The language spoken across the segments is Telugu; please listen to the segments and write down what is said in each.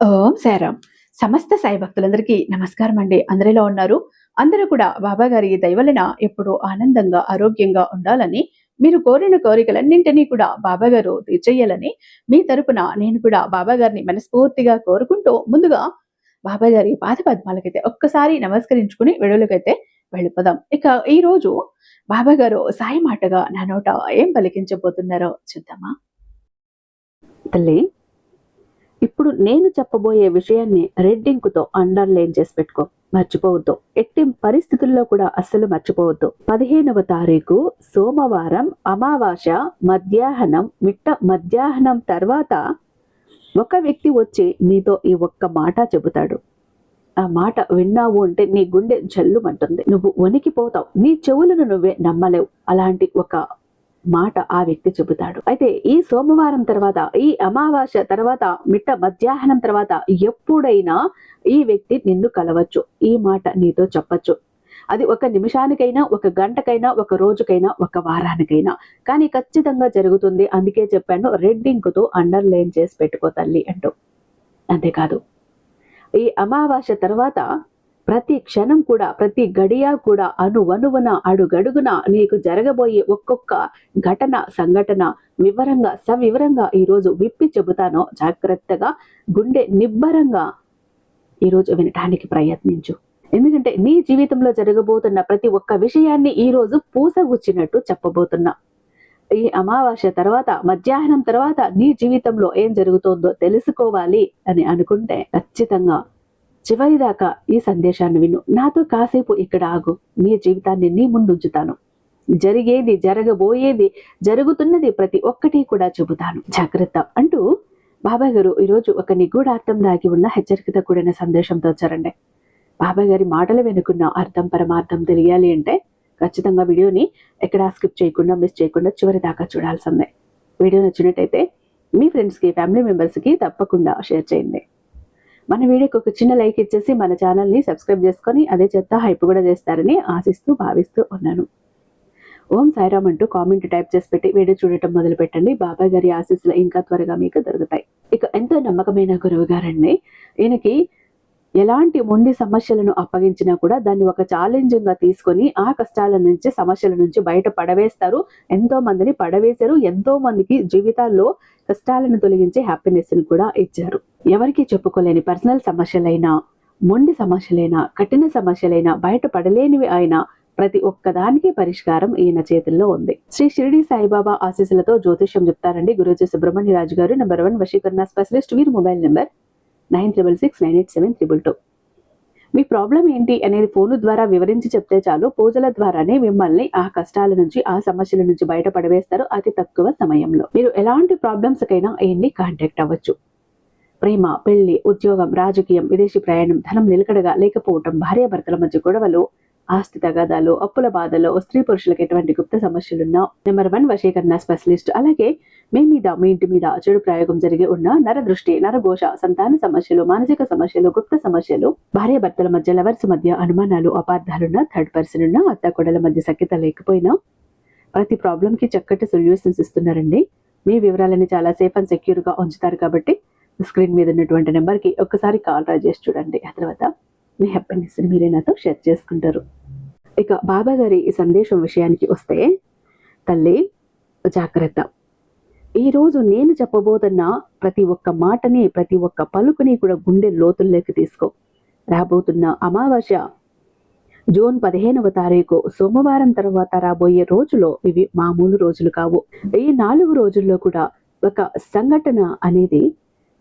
ఓం సాయిరాం. సమస్త సాయి భక్తులందరికీ నమస్కారం అండి. అందరిలో ఉన్నారు. అందరూ కూడా బాబా గారి దయవలన ఎప్పుడూ ఆనందంగా, ఆరోగ్యంగా ఉండాలని, మీరు కోరిన కోరికలన్నింటినీ కూడా బాబా గారు తీర్చేయాలని, మీ తరపున నేను కూడా బాబా గారిని మనస్ఫూర్తిగా కోరుకుంటూ, ముందుగా బాబా గారి పాద పద్మాలకైతే ఒక్కసారి నమస్కరించుకుని వీడియోలకైతే వెళ్ళిపోదాం. ఇక ఈరోజు బాబా గారు సాయి మాటగా నా నోట ఏం పలికించబోతున్నారో చూద్దామా? తల్లి, ఇప్పుడు నేను చెప్పబోయే విషయాన్ని రెడ్ ఇంకుతో అండర్లైన్ చేసి పెట్టుకో. మర్చిపోవద్దు. ఎట్టి పరిస్థితుల్లో కూడా అస్సలు మర్చిపోవద్దు. 15వ తారీఖు సోమవారం అమావాస్య మిట్ట మధ్యాహ్నం తర్వాత ఒక వ్యక్తి వచ్చి నీతో ఈ ఒక్క మాట చెబుతాడు. ఆ మాట విన్నావు అంటే నీ గుండె జల్లుమంటుంది. నువ్వు వణికిపోతావు. నీ చెవులను నువ్వే నమ్మలేవు. అలాంటి ఒక మాట ఆ వ్యక్తి చెబుతాడు. అయితే ఈ సోమవారం తర్వాత, ఈ అమావాస్య తర్వాత, మిట్ట మధ్యాహ్నం తర్వాత ఎప్పుడైనా ఈ వ్యక్తి నిన్ను కలవచ్చు. ఈ మాట నీతో చెప్పచ్చు. అది ఒక నిమిషానికైనా, ఒక గంటకైనా, ఒక రోజుకైనా, ఒక వారానికైనా, కానీ ఖచ్చితంగా జరుగుతుంది. అందుకే చెప్పాను, రెడ్ ఇంకుతో అండర్లైన్ చేసి పెట్టుకో తల్లి అంటూ. అంతేకాదు, ఈ అమావాస్య తర్వాత ప్రతి క్షణం కూడా, ప్రతి గడియ కూడా, అణువణువున, అడుగడుగున నీకు జరగబోయే ఒక్కొక్క ఘటన, సంఘటన వివరంగా, సవివరంగా ఈరోజు విప్పి చెబుతానో జాగ్రత్తగా, గుండె నిబ్బరంగా ఈరోజు వినటానికి ప్రయత్నించు. ఎందుకంటే నీ జీవితంలో జరగబోతున్న ప్రతి ఒక్క విషయాన్ని ఈరోజు పూసగుచ్చినట్టు చెప్పబోతున్నా. ఈ అమావాస్య తర్వాత, మధ్యాహ్నం తర్వాత నీ జీవితంలో ఏం జరుగుతోందో తెలుసుకోవాలి అని అనుకుంటే ఖచ్చితంగా చివరిదాకా ఈ సందేశాన్ని విను. నాతో కాసేపు ఇక్కడ ఆగు. నీ జీవితాన్ని నీ ముందుంచుతాను. జరిగేది, జరగబోయేది, జరుగుతున్నది ప్రతి ఒక్కటి కూడా చెబుతాను. జాగ్రత్త అంటూ బాబా గారు ఈరోజు ఒక నిగూఢార్థం దాగి ఉన్న హెచ్చరికతో కూడిన సందేశంతో వచ్చారండి. బాబా గారి మాటలు వెనుకున్న అర్థం, పరమార్థం తెలియాలి అంటే ఖచ్చితంగా వీడియోని ఎక్కడా స్కిప్ చేయకుండా, మిస్ చేయకుండా చివరి దాకా చూడాల్సిందే. వీడియో నచ్చినట్టయితే మీ ఫ్రెండ్స్కి, ఫ్యామిలీ మెంబర్స్కి తప్పకుండా షేర్ చేయండి. మన వీడియోకి ఒక చిన్న లైక్ ఇచ్చేసి మన ఛానల్ని సబ్స్క్రైబ్ చేసుకొని అదే చేత హైప్ కూడా చేస్తారని ఆశిస్తూ, భావిస్తూ ఉన్నాను. ఓం సాయిరామ్ అంటూ కామెంట్ టైప్ చేసి పెట్టి వీడియో చూడటం మొదలు పెట్టండి. బాబా గారి ఆశీస్సులు ఇంకా త్వరగా మీకు దొరుకుతాయి. ఇక ఎంతో నమ్మకమైన గురువు గారండి. ఈయనకి ఎలాంటి మొండి సమస్యలను అప్పగించినా కూడా దాన్ని ఒక ఛాలెంజింగ్ గా తీసుకొని ఆ కష్టాల నుంచి, సమస్యల నుంచి బయట పడవేస్తారు. ఎంతో మందిని పడవేశారు. ఎంతో మందికి జీవితాల్లో కష్టాలను తొలగించి హ్యాపీనెస్ ని కూడా ఇచ్చారు. ఎవరికి చెప్పుకోలేని పర్సనల్ సమస్యలైనా, మొండి సమస్యలైనా, కఠిన సమస్యలైనా, బయట పడలేనివి అయినా ప్రతి ఒక్కదానికి పరిష్కారం ఈయన చేతుల్లో ఉంది. శ్రీ షిరిడి సాయిబాబా ఆశీస్సులతో జ్యోతిష్యం చెప్తారండి గురూజీ సుబ్రహ్మణ్యరాజు గారు. నెంబర్ 1 వశీకరణ స్పెషలిస్ట్. వీరి మొబైల్ నెంబర్ 96698732. మీ ప్రాబ్లం ఏంటి అనేది ఫోను ద్వారా వివరించి చెప్తే చాలు. పూజల ద్వారానే మిమ్మల్ని ఆ కష్టాల నుంచి, ఆ సమస్యల నుంచి బయట పడవేస్తారు అతి తక్కువ సమయంలో. మీరు ఎలాంటి ప్రాబ్లమ్స్ కైనా ఈయన్ని కాంటాక్ట్ అవ్వచ్చు. ప్రేమ, పెళ్లి, ఉద్యోగం, రాజకీయం, విదేశీ ప్రయాణం, ధనం నిలకడగా లేకపోవటం, భార్యాభర్తల మధ్య గొడవలు, ఆస్తి తగాదాలు, అప్పుల బాధలు, స్త్రీ పురుషులకు ఎటువంటి గుప్త సమస్యలున్నా నెంబర్ 1 వశీకరణ స్పెషలిస్ట్. అలాగే మీ మీద, మీ ఇంటి మీద చెడు ప్రయోగం జరిగి ఉన్న నరదృష్టి, నరఘోష, సంతాన సమస్యలు, మానసిక సమస్యలు, గుప్త సమస్యలు, భార్యాభర్తల మధ్య, లవర్స్ మధ్య అనుమానాలు, అపార్థాలున్నా, థర్డ్ పర్సన్ ఉన్నా, అత్తాకోడల మధ్య సఖ్యత లేకపోయినా ప్రతి ప్రాబ్లం కి చక్కటి సొల్యూషన్స్ ఇస్తున్నారండి. మీ వివరాలని చాలా సేఫ్ అండ్ సెక్యూర్ గా ఉంచుతారు కాబట్టి స్క్రీన్ మీద ఉన్నటువంటి నెంబర్కి ఒక్కసారి కాల్ ట్రై చేసి చూడండి. ఆ తర్వాత మీ హ్యాపీనెస్ ని మీరే నాతో షేర్ చేసుకుంటారు. ఇక బాబా గారి ఈ సందేశం విషయానికి వస్తే, తల్లి జాగ్రత్త. ఈరోజు నేను చెప్పబోతున్న ప్రతి ఒక్క మాటని, ప్రతి ఒక్క పలుకుని కూడా గుండె లోతుల్లోకి తీసుకో. రాబోతున్న అమావాస్య జూన్ 15వ తారీఖు సోమవారం తర్వాత రాబోయే రోజులో ఇవి మామూలు రోజులు కావు. ఈ 4 రోజుల్లో కూడా ఒక సంఘటన అనేది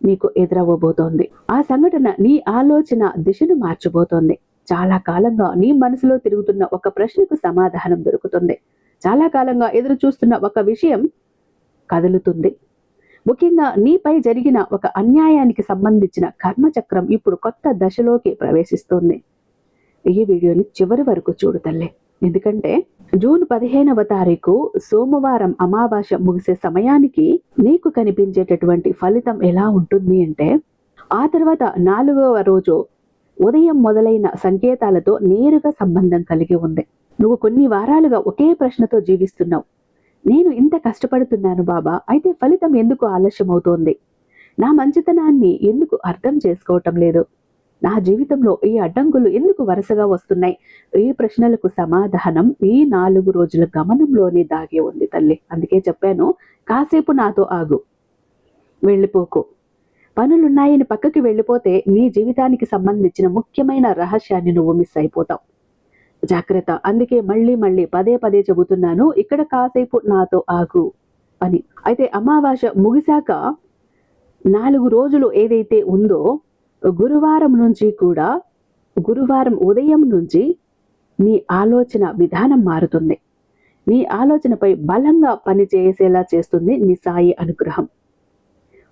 నీకు ఎదురవ్వబోతోంది. ఆ సంఘటన నీ ఆలోచన దిశను మార్చబోతోంది. చాలా కాలంగా నీ మనసులో తిరుగుతున్న ఒక ప్రశ్నకు సమాధానం దొరుకుతుంది. చాలా కాలంగా ఎదురు చూస్తున్న ఒక విషయం కదులుతుంది. ముఖ్యంగా నీపై జరిగిన ఒక అన్యాయానికి సంబంధించిన కర్మచక్రం ఇప్పుడు కొత్త దశలోకి ప్రవేశిస్తుంది. ఈ వీడియోని చివరి వరకు చూడు తల్లి. ఎందుకంటే జూన్ 15వ తారీఖు సోమవారం అమావాస్య ముగిసే సమయానికి నీకు కనిపించేటటువంటి ఫలితం ఎలా ఉంటుంది అంటే, ఆ తర్వాత 4వ రోజు ఉదయం మొదలైన సంకేతాలతో నేరుగా సంబంధం కలిగి ఉంది. నువ్వు కొన్ని వారాలుగా ఒకే ప్రశ్నతో జీవిస్తున్నావు. నేను ఇంత కష్టపడుతున్నాను బాబా, అయితే ఫలితం ఎందుకు ఆలస్యం అవుతోంది? నా మంచితనాన్ని ఎందుకు అర్థం చేసుకోవటం లేదు? నా జీవితంలో ఈ అడ్డంకులు ఎందుకు వరుసగా వస్తున్నాయి? ఈ ప్రశ్నలకు సమాధానం ఈ 4 రోజుల గమనంలోనే దాగి ఉంది తల్లి. అందుకే చెప్పాను, కాసేపు నాతో ఆగు, వెళ్ళిపోకు. పనులున్నాయని పక్కకి వెళ్ళిపోతే నీ జీవితానికి సంబంధించిన ముఖ్యమైన రహస్యాన్ని నువ్వు మిస్ అయిపోతావు. జాగ్రత్త. అందుకే మళ్ళీ మళ్ళీ పదే పదే చెబుతున్నాను, ఇక్కడ కాసేపు నాతో ఆగు అని. అయితే అమావాస్య ముగిశాక 4 రోజులు ఏదైతే ఉందో, గురువారం నుంచి కూడా, గురువారం ఉదయం నుంచి నీ ఆలోచన విధానం మారుతుంది. నీ ఆలోచనపై బలంగా పనిచేసేలా చేస్తుంది నీ సాయి అనుగ్రహం.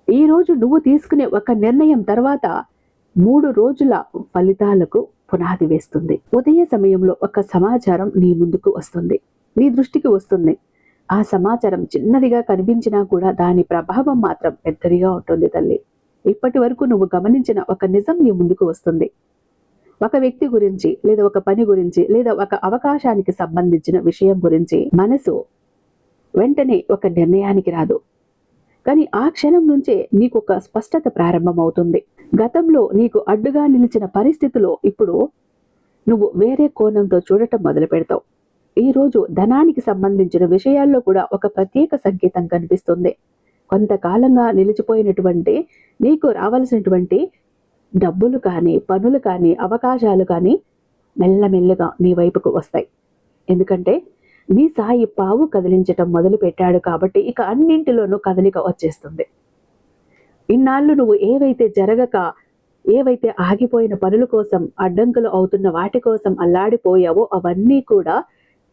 ఈ రోజు నువ్వు తీసుకునే ఒక నిర్ణయం తర్వాత 3 రోజుల ఫలితాలకు పునాది వేస్తుంది. ఉదయ సమయంలో ఒక సమాచారం నీ ముందుకు వస్తుంది, నీ దృష్టికి వస్తుంది. ఆ సమాచారం చిన్నదిగా కనిపించినా కూడా దాని ప్రభావం మాత్రం పెద్దదిగా ఉంటుంది తల్లి. ఇప్పటి వరకు నువ్వు గమనించిన ఒక నిజం నీ ముందుకు వస్తుంది. ఒక వ్యక్తి గురించి, లేదా ఒక పని గురించి, లేదా ఒక అవకాశానికి సంబంధించిన విషయం గురించి మనసు వెంటనే ఒక నిర్ణయానికి రాదు. కానీ ఆ క్షణం నుంచే నీకు ఒక స్పష్టత ప్రారంభమవుతుంది. గతంలో నీకు అడ్డుగా నిలిచిన పరిస్థితిలో ఇప్పుడు నువ్వు వేరే కోణంతో చూడటం మొదలు పెడతావు. ఈ రోజు ధనానికి సంబంధించిన విషయాల్లో కూడా ఒక ప్రత్యేక సంకేతం కనిపిస్తుంది. కొంతకాలంగా నిలిచిపోయినటువంటి నీకు రావాల్సినటువంటి డబ్బులు కానీ, పనులు కానీ, అవకాశాలు కానీ మెల్లమెల్లగా నీ వైపుకు వస్తాయి. ఎందుకంటే నీ సాయి పావు కదిలించటం మొదలు పెట్టాడు కాబట్టి ఇక అన్నింటిలోనూ కదలిక వచ్చేస్తుంది. ఇన్నాళ్ళు నువ్వు ఏవైతే ఆగిపోయిన పనుల కోసం, అడ్డంకులు అవుతున్న వాటి కోసం అల్లాడిపోయావో అవన్నీ కూడా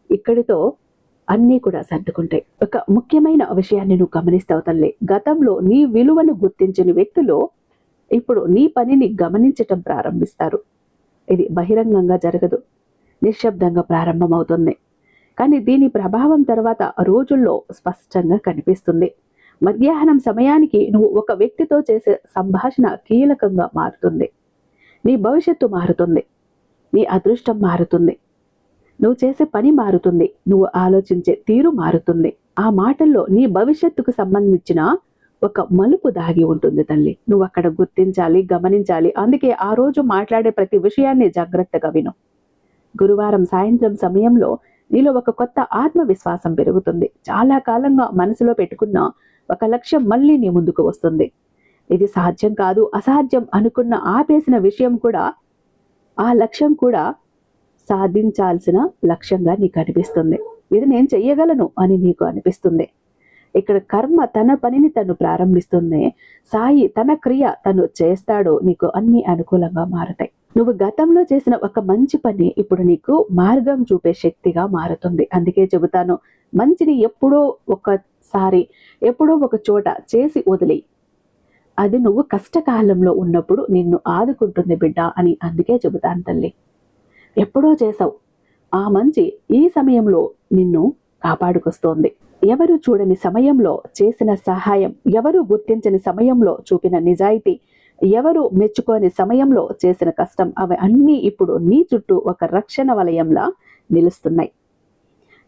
ఇక్కడితో అన్నీ కూడా సర్దుకుంటాయి. ఒక ముఖ్యమైన విషయాన్ని నువ్వు గమనిస్తావు తల్లి. గతంలో నీ విలువను గుర్తించిన వ్యక్తులు ఇప్పుడు నీ పనిని గమనించటం ప్రారంభిస్తారు. ఇది బహిరంగంగా జరగదు, నిశ్శబ్దంగా ప్రారంభమవుతుంది. కానీ దీని ప్రభావం తర్వాత రోజుల్లో స్పష్టంగా కనిపిస్తుంది. మధ్యాహ్నం సమయానికి నువ్వు ఒక వ్యక్తితో చేసే సంభాషణ కీలకంగా మారుతుంది. నీ భవిష్యత్తు మారుతుంది, నీ అదృష్టం మారుతుంది, నువ్వు చేసే పని మారుతుంది, నువ్వు ఆలోచించే తీరు మారుతుంది. ఆ మాటల్లో నీ భవిష్యత్తుకు సంబంధించిన ఒక మలుపు దాగి ఉంటుంది తల్లి. నువ్వు అక్కడ గుర్తించాలి, గమనించాలి. అందుకే ఆ రోజు మాట్లాడే ప్రతి విషయాన్ని జాగ్రత్తగా విను. గురువారం సాయంత్రం సమయంలో నీలో ఒక కొత్త ఆత్మవిశ్వాసం పెరుగుతుంది. చాలా కాలంగా మనసులో పెట్టుకున్న ఒక లక్ష్యం మళ్ళీ నీ ముందుకు వస్తుంది. ఇది సాధ్యం కాదు, అసాధ్యం అనుకున్న ఆపేసిన విషయం కూడా, ఆ లక్ష్యం కూడా సాధించాల్సిన లక్ష్యంగా నీకు అనిపిస్తుంది. ఇది నేను చెయ్యగలను అని నీకు అనిపిస్తుంది. ఇక్కడ కర్మ తన పనిని తను ప్రారంభిస్తుంది, సాయి తన క్రియ తను చేస్తాడు. నీకు అన్ని అనుకూలంగా మారుతాయి. నువ్వు గతంలో చేసిన ఒక మంచి పని ఇప్పుడు నీకు మార్గం చూపే శక్తిగా మారుతుంది. అందుకే చెబుతాను, మంచిని ఎప్పుడో ఒకసారి ఎప్పుడో ఒక చోట చేసి వదిలి, అది నువ్వు కష్టకాలంలో ఉన్నప్పుడు నిన్ను ఆదుకుంటుంది బిడ్డ అని అందుకే చెబుతాను తల్లి. ఎప్పుడో చేసావు ఆ మంచి ఈ సమయంలో నిన్ను కాపాడుకొస్తోంది. ఎవరు చూడని సమయంలో చేసిన సహాయం, ఎవరు గుర్తించని సమయంలో చూపిన నిజాయితీ, ఎవరు మెచ్చుకోని సమయంలో చేసిన కష్టం, అవి అన్నీ ఇప్పుడు నీ చుట్టూ ఒక రక్షణ వలయంలా నిలుస్తున్నాయి.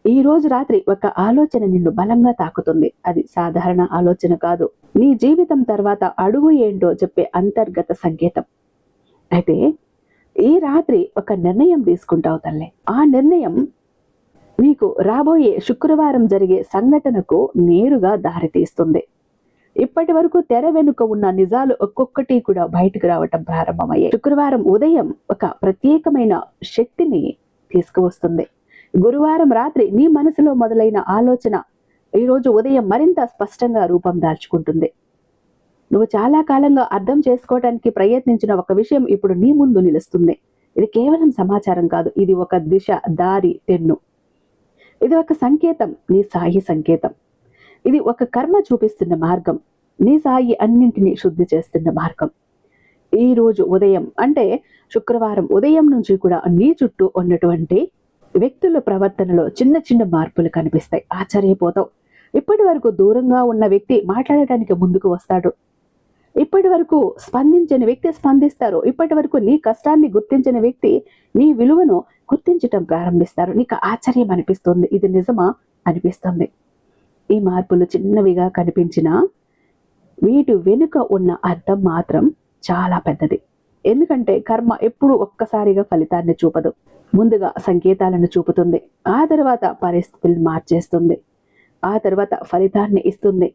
ఈ రోజు రాత్రి ఒక ఆలోచన నిన్ను బలంగా తాకుతుంది. అది సాధారణ ఆలోచన కాదు, నీ జీవితం తర్వాత అడుగు ఏంటో చెప్పే అంతర్గత సంకేతం. అయితే ఈ రాత్రి ఒక నిర్ణయం తీసుకుంటావు తల్లి. ఆ నిర్ణయం నీకు రాబోయే శుక్రవారం జరిగే సంఘటనకు నేరుగా దారితీస్తుంది. ఇప్పటి వరకు తెర వెనుక ఉన్న నిజాలు ఒక్కొక్కటి కూడా బయటకు రావటం ప్రారంభమయ్యాయి. శుక్రవారం ఉదయం ఒక ప్రత్యేకమైన శక్తిని తీసుకువస్తుంది. గురువారం రాత్రి నీ మనసులో మొదలైన ఆలోచన ఈరోజు ఉదయం మరింత స్పష్టంగా రూపం దాల్చుకుంటుంది. నువ్వు చాలా కాలంగా అర్థం చేసుకోవడానికి ప్రయత్నించిన ఒక విషయం ఇప్పుడు నీ ముందు నిలుస్తుంది. ఇది కేవలం సమాచారం కాదు, ఇది ఒక దిశ, దారి, తెన్ను. ఇది ఒక సంకేతం, నీ సాయి సంకేతం. ఇది ఒక కర్మ చూపిస్తున్న మార్గం, నీ సాయి అన్నింటినీ శుద్ధి చేస్తున్న మార్గం. ఈ రోజు ఉదయం అంటే శుక్రవారం ఉదయం నుంచి కూడా నీ చుట్టూ ఉన్నటువంటి వ్యక్తుల ప్రవర్తనలో చిన్న చిన్న మార్పులు కనిపిస్తాయి. ఆశ్చర్యపోతావు. ఇప్పటి వరకు దూరంగా ఉన్న వ్యక్తి మాట్లాడటానికి ముందుకు వస్తాడు. ఇప్పటి వరకు స్పందించని వ్యక్తి స్పందిస్తారు. ఇప్పటి వరకు నీ కష్టాన్ని గుర్తించిన వ్యక్తి నీ విలువను గుర్తించటం ప్రారంభిస్తారు. నీకు ఆశ్చర్యం అనిపిస్తుంది, ఇది నిజమా అనిపిస్తుంది. ఈ మార్పులు చిన్నవిగా కనిపించినా వీటి వెనుక ఉన్న అర్థం మాత్రం చాలా పెద్దది. ఎందుకంటే కర్మ ఎప్పుడు ఒక్కసారిగా ఫలితాన్ని చూపదు. ముందుగా సంకేతాలను చూపుతుంది, ఆ తర్వాత పరిస్థితులను మార్చేస్తుంది, ఆ తర్వాత ఫలితాన్ని ఇస్తుంది.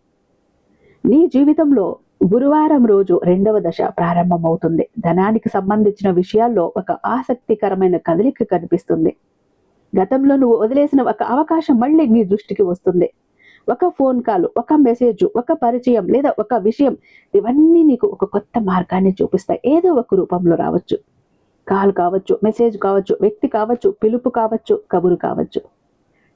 నీ జీవితంలో గురువారం రోజు 2వ దశ ప్రారంభమవుతుంది. ధనానికి సంబంధించిన విషయాల్లో ఒక ఆసక్తికరమైన కదలిక కనిపిస్తుంది. గతంలో నువ్వు వదిలేసిన ఒక అవకాశం మళ్ళీ నీ దృష్టికి వస్తుంది. ఒక ఫోన్ కాల్, ఒక మెసేజ్, ఒక పరిచయం లేదా ఒక విషయం, ఇవన్నీ నీకు ఒక కొత్త మార్గాన్ని చూపిస్తాయి. ఏదో ఒక రూపంలో రావచ్చు. కాల్ కావచ్చు, మెసేజ్ కావచ్చు, వ్యక్తి కావచ్చు, పిలుపు కావచ్చు, కబురు కావచ్చు.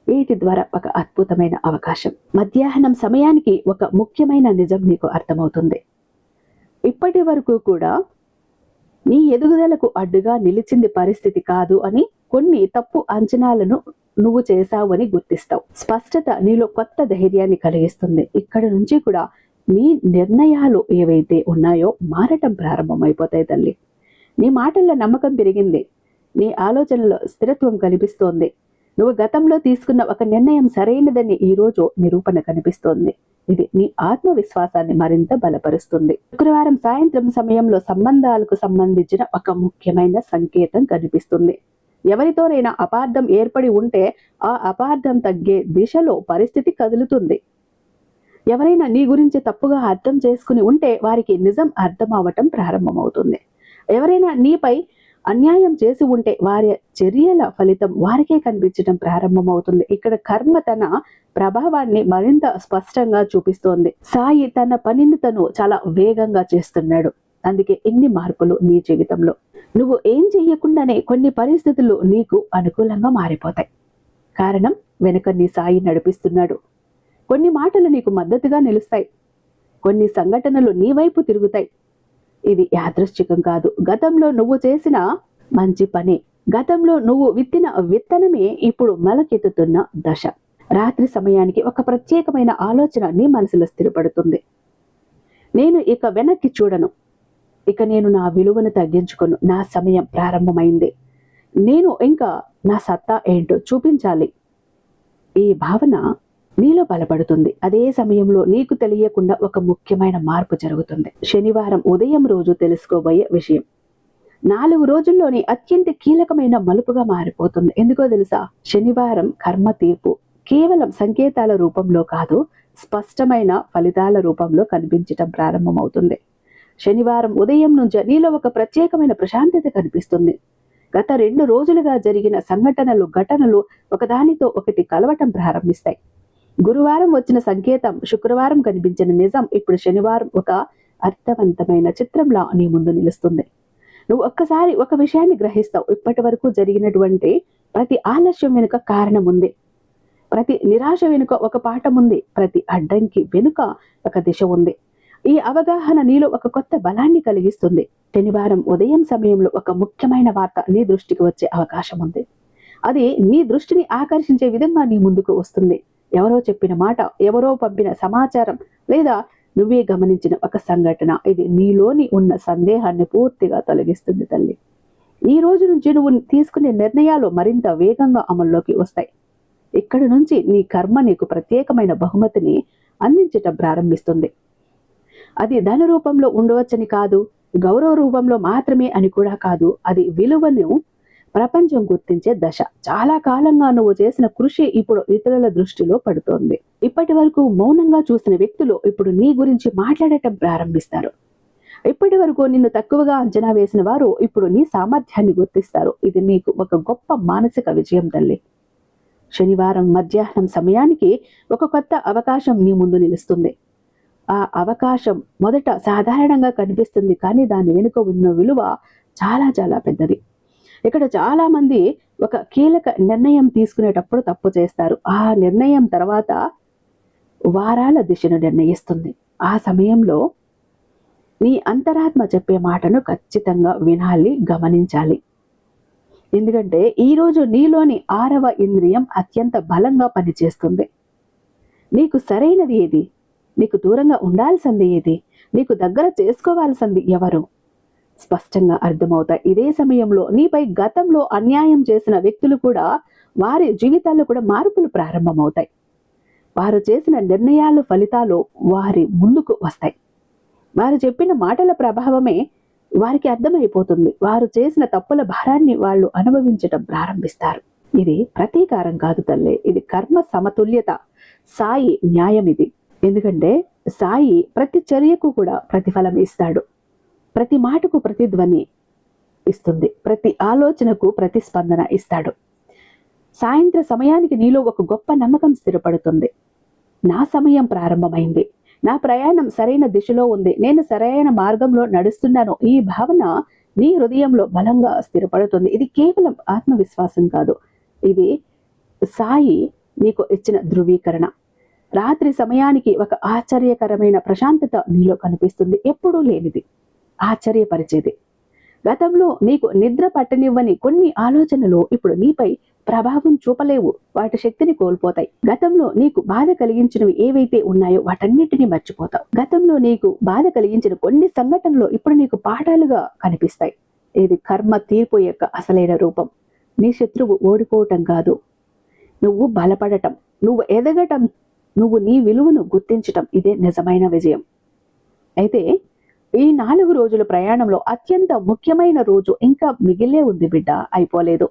వీటి ద్వారా ఒక అద్భుతమైన అవకాశం. మధ్యాహ్నం సమయానికి ఒక ముఖ్యమైన నిజం నీకు అర్థమవుతుంది. ఇప్పటి వరకు కూడా నీ ఎదుగుదలకు అడ్డుగా నిలిచింది పరిస్థితి కాదు అని, కొన్ని తప్పు అంచనాలను నువ్వు చేశావు అని గుర్తిస్తావు. స్పష్టత నీలో కొత్త ధైర్యాన్ని కలిగిస్తుంది. ఇక్కడి నుంచి కూడా నీ నిర్ణయాలు ఏవైతే ఉన్నాయో మారటం ప్రారంభమైపోతాయి తల్లి. నీ మాటల్లో నమ్మకం పెరిగింది. నీ ఆలోచనలో స్థిరత్వం కనిపిస్తోంది. నువ్వు గతంలో తీసుకున్న ఒక నిర్ణయం సరైనదని ఈరోజు నిరూపణ కనిపిస్తోంది. ఇది నీ ఆత్మవిశ్వాసాన్ని మరింత బలపరుస్తుంది. శుక్రవారం సాయంత్రం సమయంలో సంబంధాలకు సంబంధించిన ఒక ముఖ్యమైన సంకేతం కనిపిస్తుంది. ఎవరితోనైనా అపార్థం ఏర్పడి ఉంటే ఆ అపార్థం తగ్గే దిశలో పరిస్థితి కదులుతుంది. ఎవరైనా నీ గురించి తప్పుగా అర్థం చేసుకుని ఉంటే వారికి నిజం అర్థం అవటం ప్రారంభమవుతుంది. ఎవరైనా నీపై అన్యాయం చేసి ఉంటే వారి చర్యల ఫలితం వారికే కనిపించడం ప్రారంభమవుతుంది. ఇక్కడ కర్మ తన ప్రభావాన్ని మరింత స్పష్టంగా చూపిస్తోంది. సాయి తన పనిని తను చాలా వేగంగా చేస్తున్నాడు. అందుకే ఎన్ని మార్పులు నీ జీవితంలో. నువ్వు ఏం చెయ్యకుండానే కొన్ని పరిస్థితులు నీకు అనుకూలంగా మారిపోతాయి. కారణం, వెనుక నీ సాయి నడిపిస్తున్నాడు. కొన్ని మాటలు నీకు మద్దతుగా నిలుస్తాయి. కొన్ని సంఘటనలు నీ వైపు తిరుగుతాయి. ఇది యాదృశ్చికం కాదు. గతంలో నువ్వు చేసిన మంచి పని, గతంలో నువ్వు విత్తిన విత్తనమే ఇప్పుడు మొలకెత్తుతున్న దశ. రాత్రి సమయానికి ఒక ప్రత్యేకమైన ఆలోచన నీ మనసులో స్థిరపడుతుంది. నేను ఇక వెనక్కి చూడను. ఇక నేను నా విలువను తగ్గించుకోను. నా సమయం ప్రారంభమైంది. నేను ఇంకా నా సత్తా ఏంటో చూపించాలి. ఈ భావన నీలో బలపడుతుంది. అదే సమయంలో నీకు తెలియకుండా ఒక ముఖ్యమైన మార్పు జరుగుతుంది. శనివారం ఉదయం రోజు తెలుసుకోబోయే విషయం 4 రోజుల్లోని అత్యంత కీలకమైన మలుపుగా మారిపోతుంది. ఎందుకో తెలుసా? శనివారం కర్మ తీర్పు కేవలం సంకేతాల రూపంలో కాదు, స్పష్టమైన ఫలితాల రూపంలో కనిపించటం ప్రారంభమవుతుంది. శనివారం ఉదయం నుంచి నీలో ఒక ప్రత్యేకమైన ప్రశాంతత కనిపిస్తుంది. గత 2 రోజులుగా జరిగిన సంఘటనలు, ఘటనలు ఒకదానితో ఒకటి కలవటం ప్రారంభిస్తాయి. గురువారం వచ్చిన సంకేతం, శుక్రవారం కనిపించిన నిజం ఇప్పుడు శనివారం ఒక అర్థవంతమైన చిత్రంలా నీ ముందు నిలుస్తుంది. నువ్వు ఒక్కసారి ఒక విషయాన్ని గ్రహిస్తావు. ఇప్పటి వరకు జరిగినటువంటి ప్రతి ఆలస్యం వెనుక కారణం ఉంది. ప్రతి నిరాశ వెనుక ఒక పాఠం ఉంది. ప్రతి అడ్డంకి వెనుక ఒక దిశ ఉంది. ఈ అవగాహన నీలో ఒక కొత్త బలాన్ని కలిగిస్తుంది. శనివారం ఉదయం సమయంలో ఒక ముఖ్యమైన వార్త నీ దృష్టికి వచ్చే అవకాశం ఉంది. అది నీ దృష్టిని ఆకర్షించే విధంగా నీ ముందుకు వస్తుంది. ఎవరో చెప్పిన మాట, ఎవరో పంపిన సమాచారం, లేదా నువ్వే గమనించిన ఒక సంఘటన. ఇది నీలోని ఉన్న సందేహాన్ని పూర్తిగా తొలగిస్తుంది తల్లి. ఈ రోజు నుంచి నువ్వు తీసుకునే నిర్ణయాలు మరింత వేగంగా అమల్లోకి వస్తాయి. ఇక్కడి నుంచి నీ కర్మ నీకు ప్రత్యేకమైన బహుమతిని అందించటం ప్రారంభిస్తుంది. అది ధన రూపంలో ఉండవచ్చని కాదు, గౌరవ రూపంలో మాత్రమే అని కూడా కాదు. అది విలువను ప్రపంచం గుర్తించే దశ. చాలా కాలంగా నువ్వు చేసిన కృషి ఇప్పుడు ఇతరుల దృష్టిలో పడుతోంది. ఇప్పటి వరకు మౌనంగా చూసిన వ్యక్తులు ఇప్పుడు నీ గురించి మాట్లాడటం ప్రారంభిస్తారు. ఇప్పటి వరకు నిన్ను తక్కువగా అంచనా వేసిన వారు ఇప్పుడు నీ సామర్థ్యాన్ని గుర్తిస్తారు. ఇది నీకు ఒక గొప్ప మానసిక విజయం తల్లి. శనివారం మధ్యాహ్నం సమయానికి ఒక కొత్త అవకాశం నీ ముందు నిలుస్తుంది. ఆ అవకాశం మొదట సాధారణంగా కనిపిస్తుంది, కానీ దాని వెనుక ఉన్న విలువ చాలా చాలా పెద్దది. ఇక్కడ చాలా మంది ఒక కీలక నిర్ణయం తీసుకునేటప్పుడు తప్పు చేస్తారు. ఆ నిర్ణయం తర్వాత వారాల దిశను నిర్ణయిస్తుంది. ఆ సమయంలో నీ అంతరాత్మ చెప్పే మాటను ఖచ్చితంగా వినాలి, గమనించాలి. ఎందుకంటే ఈరోజు నీలోని 6వ ఇంద్రియం అత్యంత బలంగా పనిచేస్తుంది. నీకు సరైనది ఏది? నీకు దూరంగా ఉండాల్సింది ఏది? నీకు దగ్గర చేసుకోవాల్సింది ఎవరు? స్పష్టంగా అర్థమవుతాయి. ఇదే సమయంలో నీపై గతంలో అన్యాయం చేసిన వ్యక్తులు కూడా, వారి జీవితాల్లో కూడా మార్పులు ప్రారంభమవుతాయి. వారు చేసిన నిర్ణయాలు, ఫలితాలు వారి ముందుకు వస్తాయి. వారు చెప్పిన మాటల ప్రభావమే వారికి అర్థమైపోతుంది. వారు చేసిన తప్పుల భారాన్ని వాళ్ళు అనుభవించటం ప్రారంభిస్తారు. ఇది ప్రతీకారం కాదు తల్లి, ఇది కర్మ సమతుల్యత, సాయి న్యాయం ఇది. ఎందుకంటే సాయి ప్రతి చర్యకు కూడా ప్రతిఫలం ఇస్తాడు, ప్రతి మాటకు ప్రతిధ్వని ఇస్తుంది, ప్రతి ఆలోచనకు ప్రతిస్పందన ఇస్తాడు. సాయంత్ర సమయానికి నీలో ఒక గొప్ప నమ్మకం స్థిరపడుతుంది. నా సమయం ప్రారంభమైంది, నా ప్రయాణం సరైన దిశలో ఉంది, నేను సరైన మార్గంలో నడుస్తున్నాను. ఈ భావన నీ హృదయంలో బలంగా స్థిరపడుతుంది. ఇది కేవలం ఆత్మవిశ్వాసం కాదు, ఇది సాయి నీకు ఇచ్చిన ధృవీకరణ. రాత్రి సమయానికి ఒక ఆశ్చర్యకరమైన ప్రశాంతత నీలో కనిపిస్తుంది, ఎప్పుడూ లేనిది, ఆశ్చర్యపరిచేది. గతంలో నీకు నిద్ర పట్టనివ్వని కొన్ని ఆలోచనలు ఇప్పుడు నీపై ప్రభావం చూపలేవు, వాటి శక్తిని కోల్పోతాయి. గతంలో నీకు బాధ కలిగించినవి ఏవైతే ఉన్నాయో వాటన్నిటినీ మర్చిపోతావు. గతంలో నీకు బాధ కలిగించిన కొన్ని సంఘటనలు ఇప్పుడు నీకు పాఠాలుగా కనిపిస్తాయి. ఇది కర్మ తీర్పు యొక్క అసలైన రూపం. నీ శత్రువు ఓడిపోవటం కాదు, నువ్వు బలపడటం, నువ్వు ఎదగటం, నువ్వు నీ విలువను గుర్తించటం, ఇదే నిజమైన విజయం. అయితే ఈ 4 రోజుల ప్రయాణంలో అత్యంత ముఖ్యమైన రోజు ఇంకా మిగిలే ఉంది బిడ్డ, అయిపోలేదు.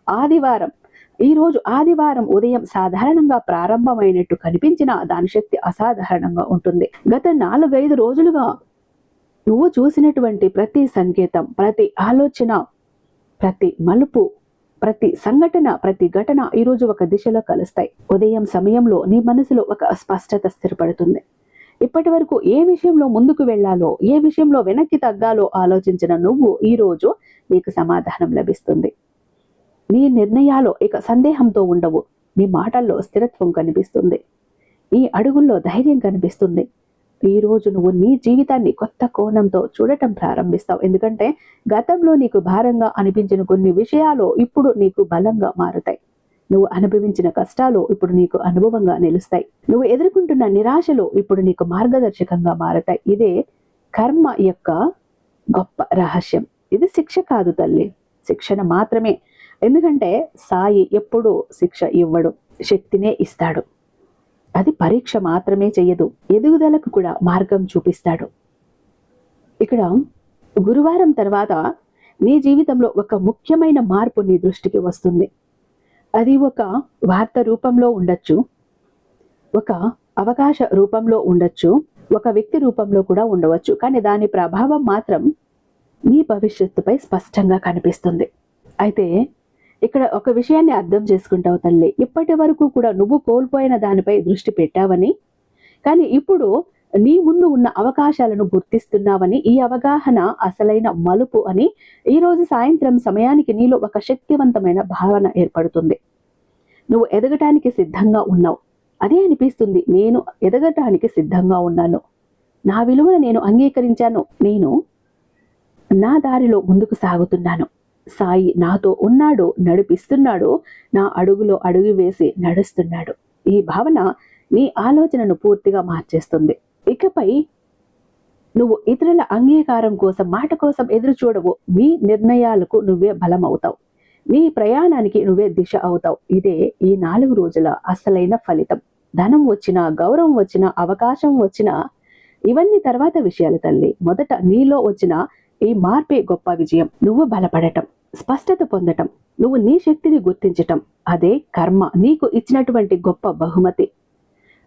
ఆదివారం. ఈ రోజు ఆదివారం ఉదయం సాధారణంగా ప్రారంభమైనట్టు కనిపించినా దాని శక్తి అసాధారణంగా ఉంటుంది. గత 4-5 రోజులుగా నువ్వు చూసినటువంటి ప్రతి సంకేతం, ప్రతి ఆలోచన, ప్రతి మలుపు, ప్రతి సంఘటన, ప్రతి ఘటన ఈరోజు ఒక దిశలో కలుస్తాయి. ఉదయం సమయంలో నీ మనసులో ఒక స్పష్టత స్థిరపడుతుంది. ఇప్పటి వరకు ఏ విషయంలో ముందుకు వెళ్ళాలో, ఏ విషయంలో వెనక్కి తగ్గాలో ఆలోచించిన నువ్వు ఈరోజు నీకు సమాధానం లభిస్తుంది. నీ నిర్ణయాలు ఇక సందేహంతో ఉండవు, నీ మాటల్లో స్థిరత్వం కనిపిస్తుంది, నీ అడుగుల్లో ధైర్యం కనిపిస్తుంది. ఈ రోజు నువ్వు నీ జీవితాన్ని కొత్త కోణంతో చూడటం ప్రారంభిస్తావు. ఎందుకంటే గతంలో నీకు భారంగా అనిపించిన కొన్ని విషయాలు ఇప్పుడు నీకు బలంగా మారుతాయి. నువ్వు అనుభవించిన కష్టాలు ఇప్పుడు నీకు అనుభవంగా నిలుస్తాయి. నువ్వు ఎదుర్కొంటున్న నిరాశలు ఇప్పుడు నీకు మార్గదర్శకంగా మారతాయి. ఇదే కర్మ యొక్క గొప్ప రహస్యం. ఇది శిక్ష కాదు తల్లి, శిక్షణ మాత్రమే. ఎందుకంటే సాయి ఎప్పుడూ శిక్ష ఇవ్వడు, శక్తినే ఇస్తాడు. అది పరీక్ష మాత్రమే చెయ్యదు, ఎదుగుదలకు కూడా మార్గం చూపిస్తాడు. ఇక్కడ గురువారం తర్వాత నీ జీవితంలో ఒక ముఖ్యమైన మార్పు నీ దృష్టికి వస్తుంది. అది ఒక వార్త రూపంలో ఉండొచ్చు, ఒక అవకాశ రూపంలో ఉండొచ్చు, ఒక వ్యక్తి రూపంలో కూడా ఉండవచ్చు. కానీ దాని ప్రభావం మాత్రం నీ భవిష్యత్తుపై స్పష్టంగా కనిపిస్తుంది. అయితే ఇక్కడ ఒక విషయాన్ని అర్థం చేసుకుంటావు తల్లి, ఇప్పటి వరకు కూడా నువ్వు కోల్పోయిన దానిపై దృష్టి పెట్టావని, కానీ ఇప్పుడు నీ ముందు ఉన్న అవకాశాలను గుర్తిస్తున్నావని, ఈ అవగాహన అసలైన మలుపు అని ఈ రోజు సాయంత్రం సమయానికి నీలో ఒక శక్తివంతమైన భావన ఏర్పడుతుంది. నువ్వు ఎదగటానికి సిద్ధంగా ఉన్నావు. అదే అనిపిస్తుంది, నేను ఎదగటానికి సిద్ధంగా ఉన్నాను, నా విలువను నేను అంగీకరించాను, నేను నా దారిలో ముందుకు సాగుతున్నాను, సాయి నాతో ఉన్నాడు, నడిపిస్తున్నాడు, నా అడుగులో అడుగు వేసి నడుస్తున్నాడు. ఈ భావన నీ ఆలోచనను పూర్తిగా మార్చేస్తుంది. ఇకపై నువ్వు ఇతరుల అంగీకారం కోసం, మాట కోసం ఎదురు చూడవు. నీ నిర్ణయాలకు నువ్వే బలం అవుతావు, నీ ప్రయాణానికి నువ్వే దిశ అవుతావు. ఇదే ఈ 4 రోజుల అసలైన ఫలితం. ధనం వచ్చినా, గౌరవం వచ్చినా, అవకాశం వచ్చినా, ఇవన్నీ తర్వాత విషయాలు తల్లి. మొదట నీలో వచ్చిన ఈ మార్పే గొప్ప విజయం. నువ్వు బలపడటం, స్పష్టత పొందటం, నువ్వు నీ శక్తిని గుర్తించటం, అదే కర్మ నీకు ఇచ్చినటువంటి గొప్ప బహుమతి.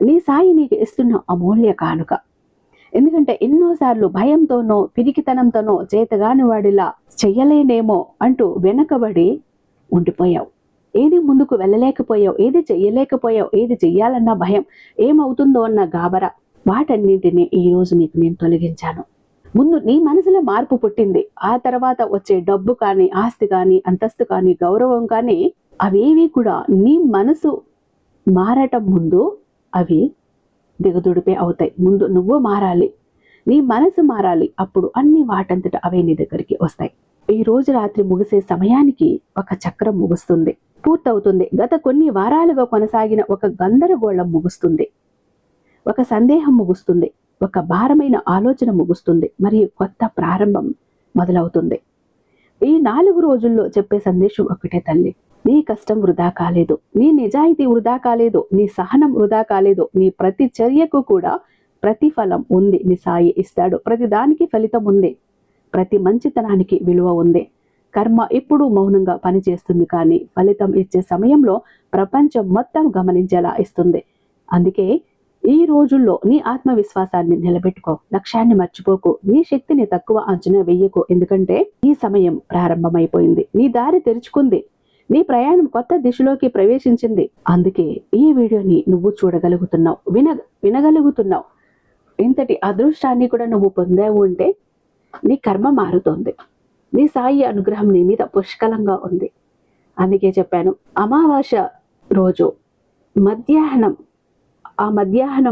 నీ సాయి నీకు ఇస్తున్న అమూల్య కానుక. ఎందుకంటే ఎన్నోసార్లు భయంతోనో, పిరికితనంతోనో, చేతగాని వాడిలా చెయ్యలేనేమో అంటూ వెనకబడి ఉండిపోయావు. ఏది ముందుకు వెళ్ళలేకపోయావు, ఏది చెయ్యలేకపోయావు, ఏది చెయ్యాలన్న భయం, ఏమవుతుందో అన్న గాబరా, వాటన్నింటినీ ఈ రోజు నీకు నేను తొలగించాను. ముందు నీ మనసులో మార్పు పుట్టింది. ఆ తర్వాత వచ్చే డబ్బు కానీ, ఆస్తి కానీ, అంతస్తు కానీ, గౌరవం కానీ, అవేవి కూడా నీ మనసు మారటం ముందు అవి దిగదుడిపే అవుతాయి. ముందు నువ్వు మారాలి, నీ మనసు మారాలి, అప్పుడు అన్ని వాటంతట అవే నీ దగ్గరికి వస్తాయి. ఈ రోజు రాత్రి ముగిసే సమయానికి ఒక చక్రం ముగుస్తుంది, పూర్తవుతుంది. గత కొన్ని వారాలుగా కొనసాగిన ఒక గందరగోళం ముగుస్తుంది, ఒక సందేహం ముగుస్తుంది, ఒక భారమైన ఆలోచన ముగుస్తుంది, మరియు కొత్త ప్రారంభం మొదలవుతుంది. ఈ 4 రోజుల్లో చెప్పే సందేశం ఒకటే తల్లి, నీ కష్టం వృధా కాలేదు, నీ నిజాయితీ వృధా కాలేదు, నీ సహనం వృధా కాలేదు, నీ ప్రతి చర్యకు కూడా ప్రతిఫలం ఉంది. నీ సాయి ఇస్తాడు. ప్రతి దానికి ఫలితం ఉంది. ప్రతి మంచితనానికి విలువ ఉంది. కర్మ ఇప్పుడు మౌనంగా పనిచేస్తుంది, కానీ ఫలితం ఇచ్చే సమయంలో ప్రపంచం మొత్తం గమనించేలా ఇస్తుంది. అందుకే ఈ రోజుల్లో నీ ఆత్మవిశ్వాసాన్ని నిలబెట్టుకో. లక్ష్యాన్ని మర్చిపోకు. నీ శక్తిని తక్కువ అంచనా వెయ్యకు. ఎందుకంటే ఈ సమయం ప్రారంభమైపోయింది. నీ దారి తెరుచుకుంది. నీ ప్రయాణం కొత్త దిశలోకి ప్రవేశించింది. అందుకే ఈ వీడియోని నువ్వు చూడగలుగుతున్నావు, వినగలుగుతున్నావు. ఇంతటి అదృష్టాన్ని కూడా నువ్వు పొందావు అంటే నీ కర్మ మారుతోంది. నీ సాయి అనుగ్రహం నీ మీద పుష్కలంగా ఉంది. అందుకే చెప్పాను, అమావాస్య రోజు మధ్యాహ్నం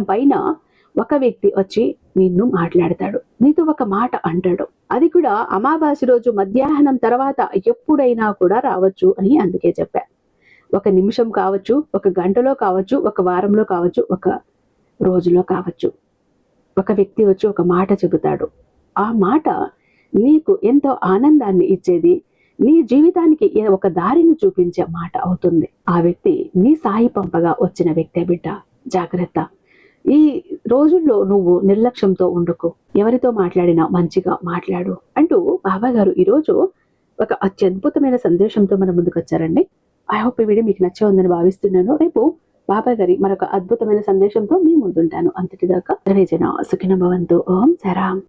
పైన ఒక వ్యక్తి వచ్చి నిన్ను మాట్లాడతాడు, నీతో ఒక మాట అంటాడు. అది కూడా అమావాస్య రోజు మధ్యాహ్నం తర్వాత ఎప్పుడైనా కూడా రావచ్చు అని అందుకే చెప్పా. ఒక నిమిషం కావచ్చు, ఒక గంటలో కావచ్చు, ఒక వారంలో కావచ్చు, ఒక రోజులో కావచ్చు. ఒక వ్యక్తి వచ్చి ఒక మాట చెబుతాడు. ఆ మాట నీకు ఎంతో ఆనందాన్ని ఇచ్చేది, నీ జీవితానికి ఒక దారిని చూపించే మాట అవుతుంది. ఆ వ్యక్తి నీ సాయి పంపగా వచ్చిన వ్యక్తే బిడ్డ. జాగ్రత్త. ఈ రోజుల్లో నువ్వు నిర్లక్ష్యంతో ఉండకు. ఎవరితో మాట్లాడినా మంచిగా మాట్లాడు అంటూ బాబా గారు ఈరోజు ఒక అత్యద్భుతమైన సందేశంతో మన ముందుకు వచ్చారండి. ఐ హోప్ ఈ వీడియో మీకు నచ్చే ఉందని భావిస్తున్నాను. రేపు బాబా గారి మరొక అద్భుతమైన సందేశంతో మీ ముందుంటాను. అంతటిదాకా సర్వేజన సుఖినో భవంతు. ఓం సారాం.